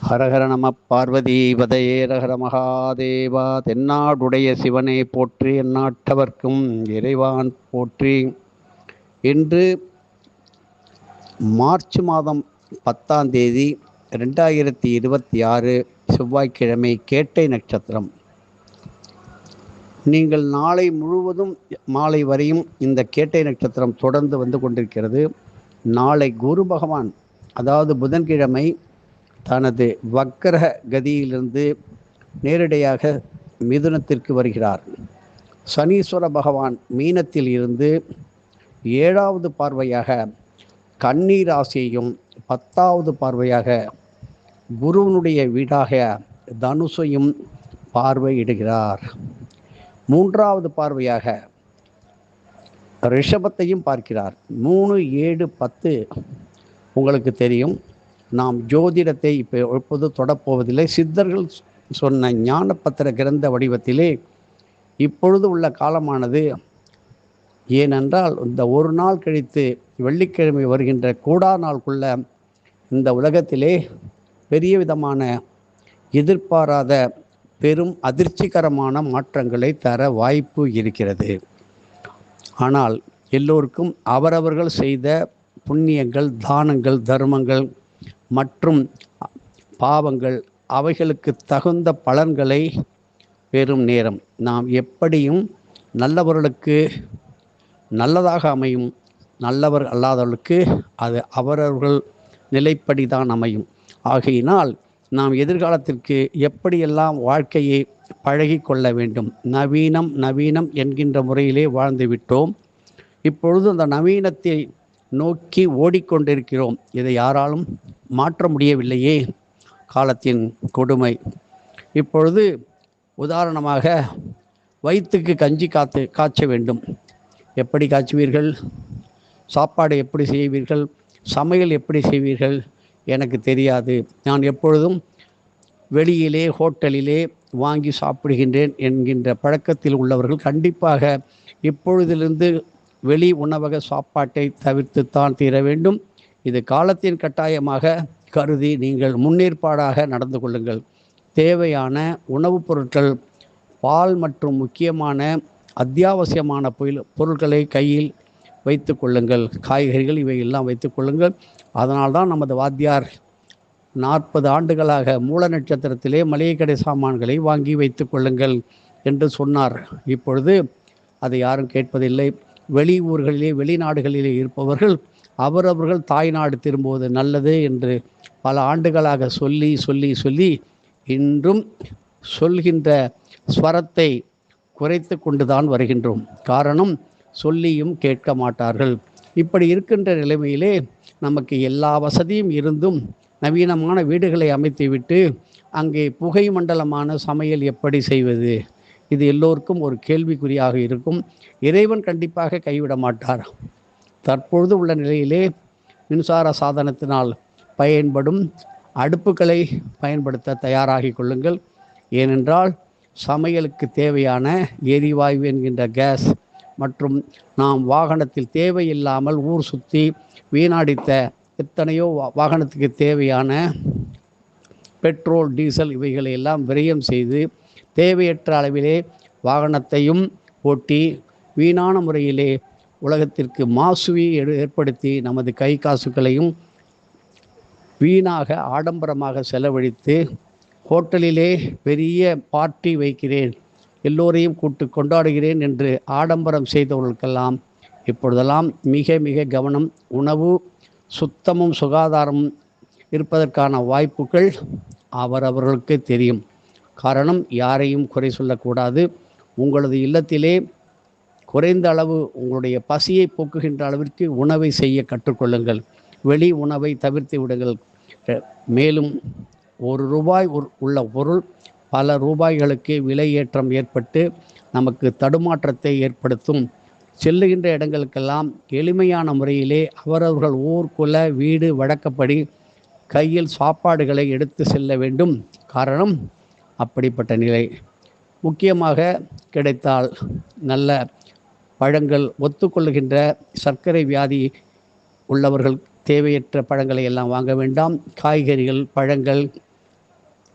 ஹரஹர நம பார்வதி பதையே ரஹர மகாதேவா. தென்னாடுடைய சிவனை போற்றி, எந்நாட்டவர்க்கும் இறைவான் போற்றி. இன்று மார்ச் மாதம் 10ஆம் தேதி 2026 செவ்வாய்க்கிழமை, கேட்டை நட்சத்திரம். நீங்கள் நாளை முழுவதும் மாலை வரையும் இந்த கேட்டை நட்சத்திரம் தொடர்ந்து வந்து கொண்டிருக்கிறது. நாளை குரு பகவான், அதாவது புதன்கிழமை, தனது வக்கர கதியிலிருந்து நேரடியாக மிதுனத்திற்கு வருகிறார். சனீஸ்வர பகவான் மீனத்தில் இருந்து 7வது பார்வையாக கன்னி ராசியையும் 10வது பார்வையாக குருவனுடைய வீடாக தனுசையும் பார்வையிடுகிறார். 3வது பார்வையாக ரிஷபத்தையும் பார்க்கிறார். 3, 7, 10 உங்களுக்கு தெரியும். நாம் ஜோதிடத்தை இப்போ எப்போது தொடப்போவதில்லை. சித்தர்கள் சொன்ன ஞானப்பத்திர கிரந்த வடிவத்திலே இப்பொழுது உள்ள காலமானது, ஏனென்றால் இந்த ஒரு நாள் கழித்து வெள்ளிக்கிழமை வருகின்ற கூடா நாளுக்குள்ள இந்த உலகத்திலே பெரிய விதமான எதிர்பாராத பெரும் அதிர்ச்சிகரமான மாற்றங்களை தர வாய்ப்பு இருக்கிறது. ஆனால் எல்லோருக்கும் அவரவர்கள் செய்த புண்ணியங்கள், தானங்கள், தர்மங்கள் மற்றும் பாவங்கள், அவைகளுக்கு தகுந்த பலன்களை பெறும் நேரம். நாம் எப்படியும் நல்லவர்களுக்கு நல்லதாக அமையும், நல்லவர் அல்லாதவர்களுக்கு அது அவரவர்கள் நிலைப்படி தான் அமையும். ஆகையினால் நாம் எதிர்காலத்திற்கு எப்படியெல்லாம் வாழ்க்கையை பழகி கொள்ள வேண்டும். நவீனம் நவீனம் என்கின்ற முறையிலே வாழ்ந்து விட்டோம். இப்பொழுது அந்த நவீனத்தை நோக்கி ஓடிக்கொண்டிருக்கிறோம். இதை யாராலும் மாற்ற முடியவில்லையே, காலத்தின் கொடுமை. இப்பொழுது உதாரணமாக வயிற்றுக்கு கஞ்சி காய்ச்ச வேண்டும். எப்படி காய்ச்சுவீர்கள்? சாப்பாடு எப்படி செய்வீர்கள்? சமையல் எப்படி செய்வீர்கள்? எனக்கு தெரியாது. நான் எப்பொழுதும் வெளியிலே ஹோட்டலிலே வாங்கி சாப்பிடுகின்றேன் என்கின்ற பழக்கத்தில் உள்ளவர்கள் கண்டிப்பாக இப்பொழுதிலிருந்து வெளி உணவக சாப்பாட்டை தவிர்த்துத்தான் தீர வேண்டும். இது காலத்தின் கட்டாயமாக கருதி நீங்கள் முன்னேற்பாடாக நடந்து கொள்ளுங்கள். தேவையான உணவுப் பொருட்கள், பால் மற்றும் முக்கியமான அத்தியாவசியமான பொருட்களை கையில் வைத்து கொள்ளுங்கள். காய்கறிகள் இவையெல்லாம் வைத்து கொள்ளுங்கள். அதனால்தான் நமது வாத்தியார் 40 ஆண்டுகளாக மூல நட்சத்திரத்திலே மளிகை கடை சாமான்களை வாங்கி வைத்து கொள்ளுங்கள் என்று சொன்னார். இப்பொழுது அதை யாரும் கேட்பதில்லை. வெளி ஊர்களிலே, வெளிநாடுகளிலே இருப்பவர்கள் அவரவர்கள் தாய்நாடு திரும்புவது நல்லது என்று பல ஆண்டுகளாக சொல்லி சொல்லி சொல்லி இன்றும் சொல்கின்ற ஸ்வரத்தை குறைத்து கொண்டுதான் வருகின்றோம். காரணம், சொல்லியும் கேட்க மாட்டார்கள். இப்படி இருக்கின்ற நிலைமையிலே நமக்கு எல்லா வசதியும் இருந்தும் நவீனமான வீடுகளை அமைத்துவிட்டு அங்கே புகை மண்டலமான சமையல் எப்படி செய்வது? இது எல்லோருக்கும் ஒரு கேள்விக்குறியாக இருக்கும். இறைவன் கண்டிப்பாக கைவிட மாட்டார். தற்பொழுது உள்ள நிலையிலே மின்சார சாதனத்தினால் பயன்படும் அடுப்புகளை பயன்படுத்த தயாராகி கொள்ளுங்கள். ஏனென்றால் சமையலுக்கு தேவையான எரிவாயு என்கின்ற கேஸ் மற்றும் நாம் வாகனத்தில் தேவையில்லாமல் ஊர் சுற்றி வீணடித்த எத்தனையோ வாகனத்துக்கு தேவையான பெட்ரோல், டீசல் இவைகளை எல்லாம் விரயம் செய்து தேவையற்ற அளவிலே வாகனத்தையும் ஓட்டி வீணான முறையிலே உலகத்திற்கு மாசுவை ஏற்படுத்தி நமது கை காசுகளையும் வீணாக ஆடம்பரமாக செலவழித்து ஹோட்டலிலே பெரிய பார்ட்டி வைக்கிறேன், எல்லோரையும் கொண்டாடுகிறேன் என்று ஆடம்பரம் செய்தவர்களுக்கெல்லாம் இப்பொழுதெல்லாம் மிக மிக கவனம். உணவு சுத்தமும் சுகாதாரமும் இருப்பதற்கான வாய்ப்புகள் அவரவர்களுக்கு தெரியும். காரணம், யாரையும் குறை சொல்லக்கூடாது. உங்களது இல்லத்திலே குறைந்த அளவு உங்களுடைய பசியை போக்குகின்ற அளவிற்கு உணவை செய்ய கற்றுக்கொள்ளுங்கள். வெளி உணவை தவிர்த்து விடுங்கள். மேலும் ₹1 உள்ள பொருள் பல ரூபாய்களுக்கு விலை ஏற்றம் ஏற்பட்டு நமக்கு தடுமாற்றத்தை ஏற்படுத்தும். செல்லுகின்ற இடங்களுக்கெல்லாம் எளிமையான முறையிலே அவரவர்கள் ஊர், குல, வீடு வழக்கப்படி கையில் சாப்பாடுகளை எடுத்து செல்ல வேண்டும். காரணம், அப்படிப்பட்ட நிலை. முக்கியமாக கிடைத்தால் நல்ல பழங்கள், ஒத்துக்கொள்ளுகின்ற சர்க்கரை வியாதி உள்ளவர்கள் தேவையற்ற பழங்களை எல்லாம் வாங்க வேண்டாம். காய்கறிகள், பழங்கள்,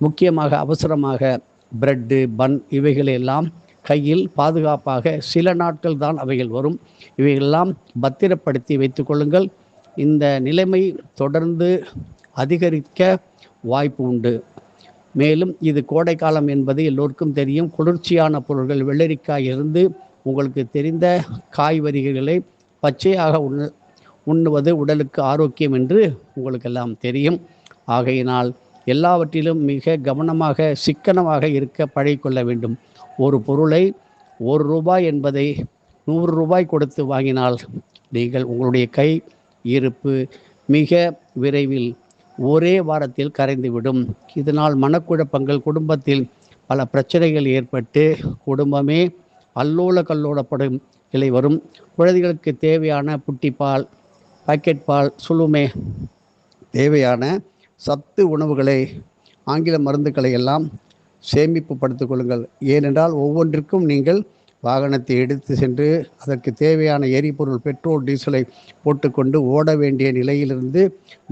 முக்கியமாக அவசரமாக பிரெட்டு பன் இவைகளெல்லாம் கையில் பாதுகாப்பாக சில நாட்கள் தான் அவைகள் வரும். இவைகளெல்லாம் பத்திரப்படுத்தி வைத்து கொள்ளுங்கள். இந்த நிலைமை தொடர்ந்து அதிகரிக்க வாய்ப்பு உண்டு. மேலும் இது கோடைக்காலம் என்பது எல்லோருக்கும் தெரியும். குளிர்ச்சியான பொருள்கள் வெள்ளரிக்காயிலிருந்து உங்களுக்கு தெரிந்த காய்கறிகளை பச்சையாக உண்ணுவது உடலுக்கு ஆரோக்கியம் என்று உங்களுக்கெல்லாம் தெரியும். ஆகையினால் எல்லாவற்றிலும் மிக கவனமாக சிக்கனமாக இருக்க பழகிக்கொள்ள வேண்டும். ஒரு பொருளை ₹1 என்பதை ₹100 கொடுத்து வாங்கினால் நீங்கள் உங்களுடைய கை இருப்பு மிக விரைவில் ஒரே வாரத்தில் கரைந்துவிடும். இதனால் மனக்குழப்பங்கள், குடும்பத்தில் பல பிரச்சனைகள் ஏற்பட்டு குடும்பமே அல்லோல கல்லோலப்படும் நிலை வரும். குழந்தைகளுக்கு தேவையான புட்டிப்பால், பாக்கெட் பால், சுளுமே தேவையான சத்து உணவுகளை, ஆங்கில மருந்துக்களை எல்லாம் சேமிப்பு படுத்திக் கொள்ளுங்கள். ஏனென்றால் ஒவ்வொன்றிற்கும் நீங்கள் வாகனத்தை எடுத்து சென்று அதற்கு தேவையான எரிபொருள், பெட்ரோல், டீசலை போட்டுக்கொண்டு ஓட வேண்டிய நிலையிலிருந்து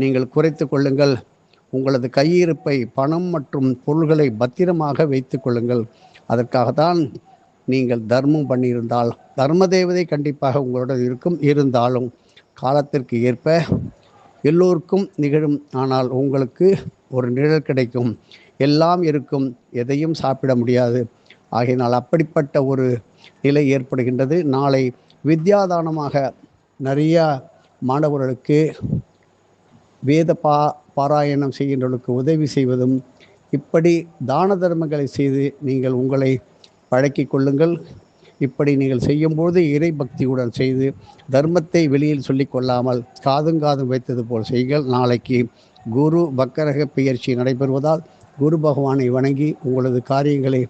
நீங்கள் குறைத்து கொள்ளுங்கள். உங்களது கையிருப்பை, பணம் மற்றும் பொருள்களை பத்திரமாக வைத்து கொள்ளுங்கள். அதற்காகத்தான் நீங்கள் தர்மம் பண்ணியிருந்தால் தர்ம தேவதை கண்டிப்பாக உங்களுடன் இருக்கும். இருந்தாலும் காலத்திற்கு ஏற்ப எல்லோருக்கும் நிகழும். ஆனால் உங்களுக்கு ஒரு நிழல் கிடைக்கும். எல்லாம் இருக்கும், எதையும் சாப்பிட முடியாது. ஆகையினால் அப்படிப்பட்ட ஒரு நிலை ஏற்படுகின்றது. நாளை வித்யாதானமாக நிறைய மாணவர்களுக்கு வேத பாராயணம் செய்கின்றவர்களுக்கு உதவி செய்வதும், இப்படி தான தர்மங்களை செய்து நீங்கள் உங்களை பழக்கிக் கொள்ளுங்கள். இப்படி நீங்கள் செய்யும்போது இறை பக்தியுடன் செய்து தர்மத்தை வெளியில் சொல்லிக் கொள்ளாமல் காதும் வைத்தது போல் செய்யுங்கள். நாளைக்கு குரு வக்கரக பெயர்ச்சி நடைபெறுவதால் குரு பகவானை வணங்கி உங்களது காரியங்களை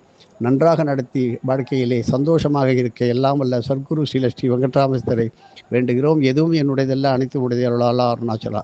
நன்றாக நடத்தி வாழ்க்கையிலே சந்தோஷமாக இருக்க எல்லாம் வல்ல சர்க்குரு ஸ்ரீ வெங்கட்ராமேஸ்வரை வேண்டுகிறோம். எதுவும் என்னுடையதல்ல, அனைத்து உடையதே அருளாளா அருணாச்சலா.